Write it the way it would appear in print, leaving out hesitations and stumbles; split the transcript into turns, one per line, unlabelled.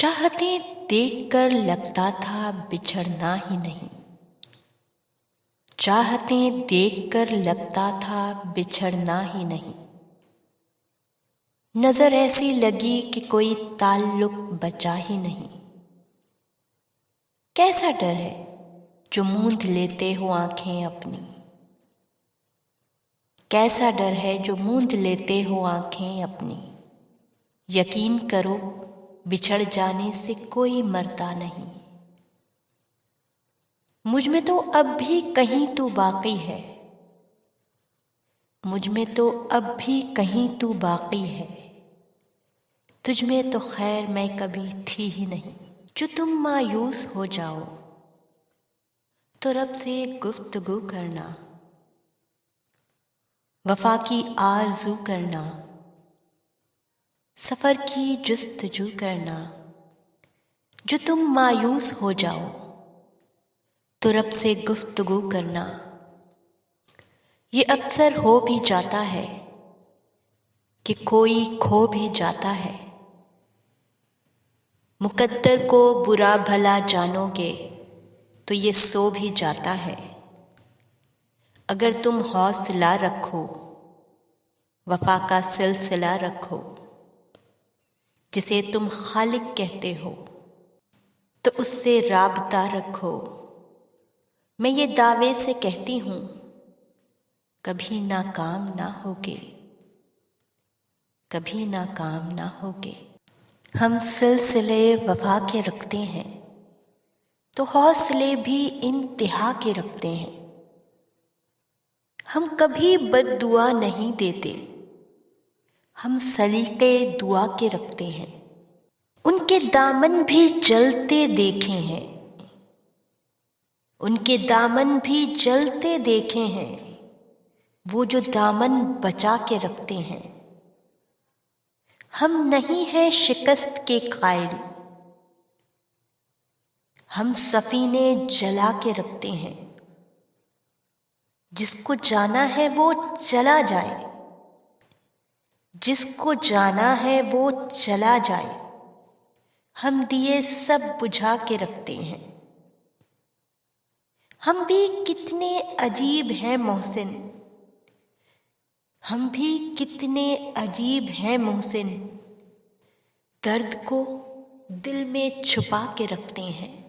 चाहते देखकर लगता था बिछड़ना ही नहीं। चाहते देखकर लगता था बिछड़ना ही नहीं। नजर ऐसी लगी कि कोई ताल्लुक बचा ही नहीं। कैसा डर है जो मूंद लेते हो आंखें अपनी। कैसा डर है जो मूंद लेते हो आंखें अपनी। यकीन करो बिछड़ जाने से कोई मरता नहीं। मुझ में तो अब भी कहीं तू बाकी है। मुझ में तो अब भी कहीं तू बाकी है। तुझ में तो खैर मैं कभी थी ही नहीं। जो तुम मायूस हो जाओ तो रब से गुफ्तगू करना। वफा की आरज़ू करना। सफ़र की जुस्तजू करना। जो तुम मायूस हो जाओ तो रब से गुफ्तगू करना। ये अक्सर हो भी जाता है कि कोई खो भी जाता है। मुकद्दर को बुरा भला जानोगे तो ये सो भी जाता है। अगर तुम हौसला रखो वफा का सिलसिला रखो जिसे तुम खालिक कहते हो तो उससे राबता रखो। मैं ये दावे से कहती हूँ कभी नाकाम ना होगे। कभी नाकाम ना होगे। हम सिलसिले वफा के रखते हैं तो हौसले भी इंतहा के रखते हैं। हम कभी बद्दुआ नहीं देते। हम सलीके दुआ के रखते हैं। उनके दामन भी जलते देखे हैं। उनके दामन भी जलते देखे हैं। वो जो दामन बचा के रखते हैं। हम नहीं हैं शिकस्त के कायल। हम सफीने जला के रखते हैं। जिसको जाना है वो चला जाए। जिसको जाना है वो चला जाए। हम दिए सब बुझा के रखते हैं। हम भी कितने अजीब हैं मोहसिन। हम भी कितने अजीब हैं मोहसिन। दर्द को दिल में छुपा के रखते हैं।